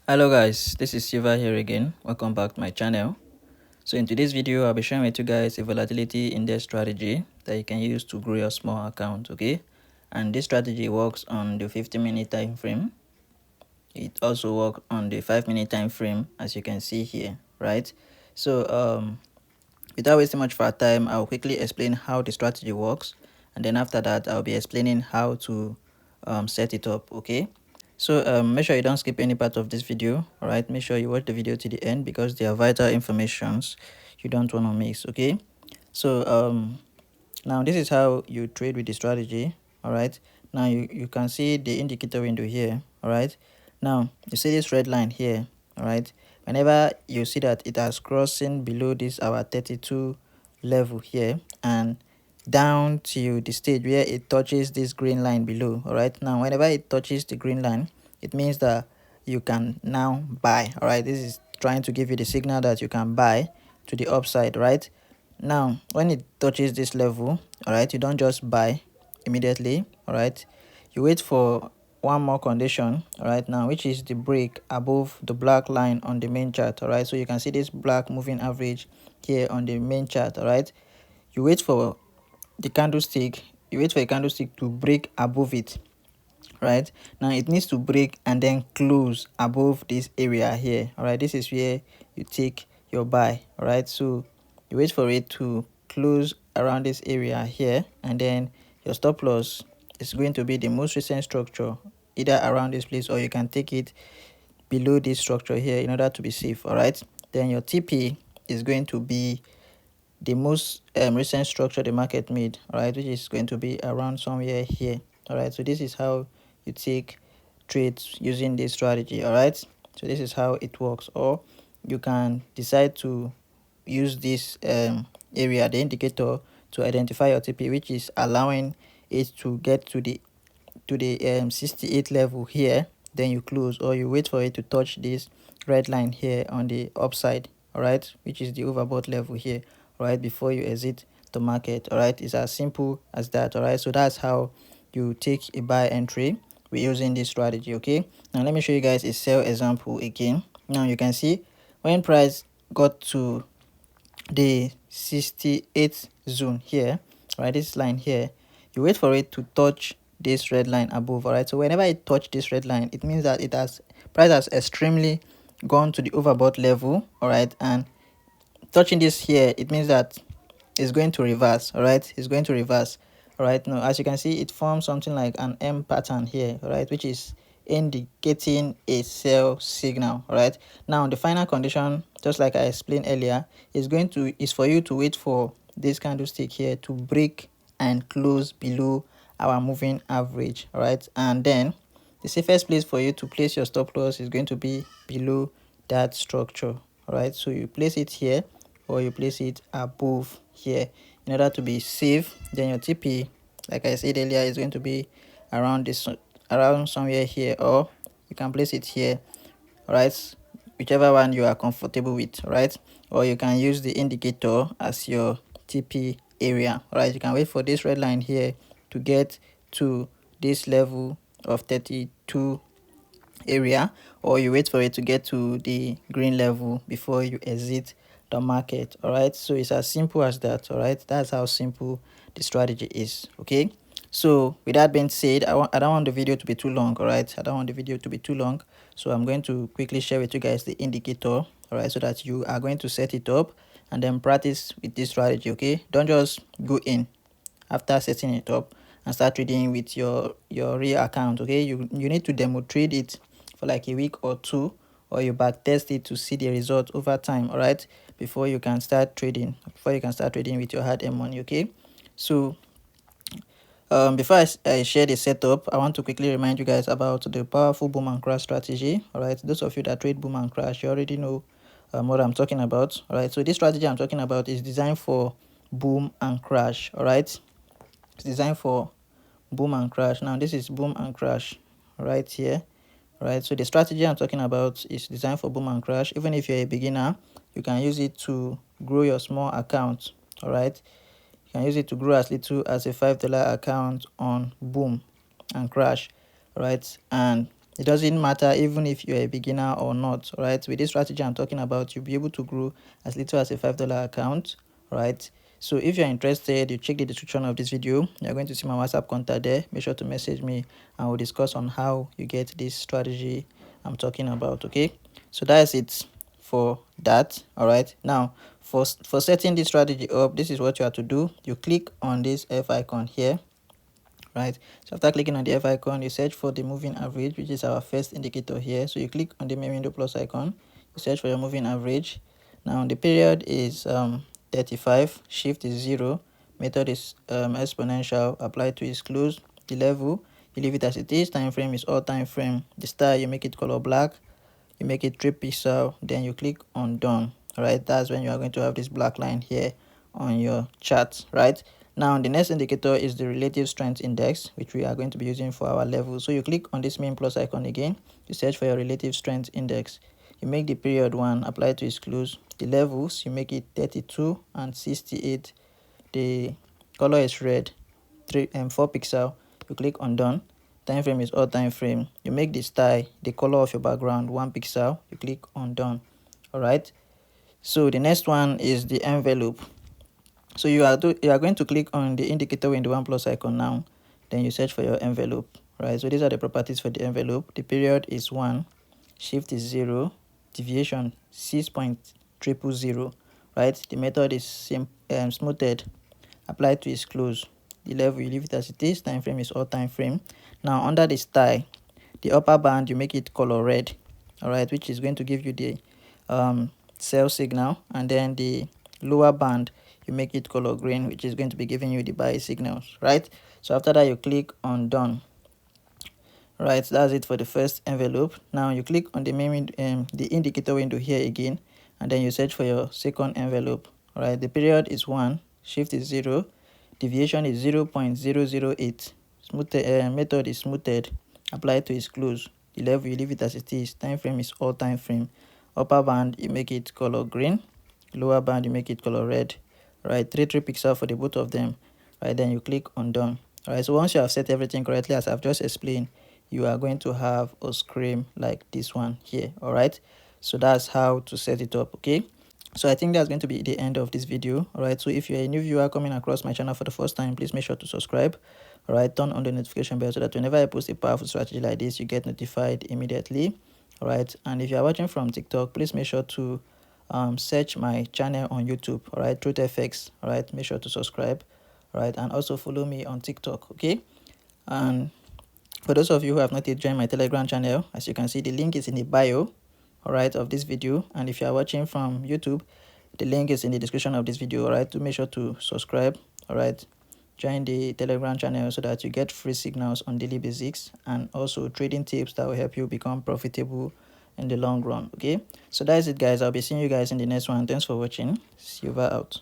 Hello guys, this is Silva here again. Welcome back to my channel. So in today's video, I'll be sharing with you guys a volatility index strategy that you can use to grow your small account, okay? And this strategy works on the 50-minute time frame. It also works on the 5-minute time frame, as you can see here, right? So without wasting much of our time, I'll quickly explain how the strategy works, and then after that I'll be explaining how to set it up, okay? So make sure you don't skip any part of this video. All right, make sure you watch the video to the end because they are vital informations you don't want to miss, okay? So now this is how you trade with the strategy. All right, now you can see the indicator window here. All right, now you see this red line here. All right, whenever you see that it has crossing below this our 32 level here and down to the stage where it touches this green line below. All right, now whenever it touches the green line, it means that you can now buy. All right, this is trying to give you the signal that you can buy to the upside, right? Now when it touches this level, all right, you don't just buy immediately. All right, you wait for one more condition, all right, now, which is the break above the black line on the main chart. All right, so you can see this black moving average here on the main chart. All right, you wait for the candlestick, you wait for a candlestick to break above it. Right, now it needs to break and then close above this area here. All right, this is where you take your buy. All right, so you wait for it to close around this area here, and then your stop loss is going to be the most recent structure, either around this place or you can take it below this structure here in order to be safe. All right, then your TP is going to be the most recent structure the market made, all right, which is going to be around somewhere here. All right, so this is how you take trades using this strategy. All right, so this is how it works. Or you can decide to use this area, the indicator, to identify your TP, which is allowing it to get to the 68 level here. Then you close, or you wait for it to touch this red line here on the upside, all right, which is the overbought level here, right, before you exit the market. All right, it's as simple as that. All right, so that's how you take a buy entry with using this strategy. Okay, now let me show you guys a sell example again. Now you can see when price got to the 68 zone here, right, this line here, you wait for it to touch this red line above. All right, so whenever it touch this red line, it means that price has extremely gone to the overbought level. All right, and touching this here, it means that it's going to reverse. All right, it's going to reverse. All right, now as you can see, it forms something like an M pattern here, all right, which is indicating a sell signal. All right, now the final condition, just like I explained earlier, is for you to wait for this candlestick here to break and close below our moving average. All right, and then the safest place for you to place your stop loss is going to be below that structure. All right, so you place it here or you place it above here in order to be safe. Then your TP, like I said earlier, is going to be around somewhere here, or you can place it here. All right, whichever one you are comfortable with. Right, or you can use the indicator as your TP area. All right, you can wait for this red line here to get to this level of 32 area, or you wait for it to get to the green level before you exit the market. All right, so it's as simple as that. All right, that's how simple the strategy is. Okay, so with that being said, I don't want the video to be too long. All right, I don't want the video to be too long, so I'm going to quickly share with you guys the indicator. All right, so that you are going to set it up and then practice with this strategy. Okay, don't just go in after setting it up and start trading with your real account. Okay, you need to demo trade it for like a week or two, or you back test it to see the result over time. All right, before you can start trading with your hard-earned money. Okay, so before I share the setup, I want to quickly remind you guys about the powerful boom and crash strategy. All right, those of you that trade boom and crash, you already know what I'm talking about. All right, so this strategy I'm talking about is designed for boom and crash. All right, it's designed for boom and crash. Now this is boom and crash right here. All right, so the strategy I'm talking about is designed for boom and crash. Even if you're a beginner, you can use it to grow your small account. All right, you can use it to grow as little as a $5 account on boom and crash. All right, and It doesn't matter even if you're a beginner or not. All right, with this strategy I'm talking about, you'll be able to grow as little as a $5 account. Right, so if you're interested, you check the description of this video. You're going to see my WhatsApp contact there. Make sure to message me and we'll discuss on how you get this strategy I'm talking about. Okay, so that's it for that. All right, now for setting this strategy up, this is what you have to do. You click on this F icon here. Right, so after clicking on the F icon, you search for the moving average, which is our first indicator here. So you click on the main window plus icon, you search for your moving average. Now the period is 35, shift is 0, method is exponential, apply to is close. The level, you leave it as it is. Time frame is all time frame. The style, you make it color black, you make it 3 pixel, then you click on done. All right, that's when you are going to have this black line here on your chart. Right, now the next indicator is the relative strength index, which we are going to be using for our level. So you click on this main plus icon again, you search for your relative strength index, you make the period 1, apply to its close. The levels, you make it 32 and 68. The color is red, 4 pixel, you click on done. Time frame is all time frame. You make the style, the color of your background 1 pixel, you click on done. All right, so the next one is the envelope. So you are going to click on the indicator in the 1 plus icon now, then you search for your envelope. Right, so these are the properties for the envelope. The period is 1, shift is 0, deviation 6.000. Right, the method is smoothed, apply to is close. The level, you leave it as it is. Time frame is all time frame. Now under the style, the upper band, you make it color red. All right, which is going to give you the sell signal, and then the lower band, you make it color green, which is going to be giving you the buy signals. Right, so after that you click on done. Right, that's it for the first envelope. Now you click on the main the indicator window here again, and then you search for your second envelope. All right, the period is 1, shift is 0, deviation is 0.008. Method is smoothed, apply to is close. The level, you leave it as it is. Time frame is all time frame. Upper band, you make it color green, lower band, you make it color red. Right, 3 pixel for the both of them. Right, then you click on done. All right, so once you have set everything correctly, as I've just explained, you are going to have a screen like this one here. All right, so that's how to set it up. Okay, so I think that's going to be the end of this video. All right, so if you're a new viewer coming across my channel for the first time, please make sure to subscribe. All right, turn on the notification bell so that whenever I post a powerful strategy like this, you get notified immediately. All right, and if you're watching from TikTok, please make sure to search my channel on YouTube. All right, TruthFX. All right, make sure to subscribe. All right, and also follow me on TikTok. Okay, and for those of you who have not yet joined my Telegram channel, as you can see, the link is in the bio, all right, of this video. And if you are watching from YouTube, the link is in the description of this video. All right, to make sure to subscribe. All right, join the Telegram channel so that you get free signals on daily basics and also trading tips that will help you become profitable in the long run. Okay, so that's it, guys. I'll be seeing you guys in the next one. Thanks for watching. Silver out.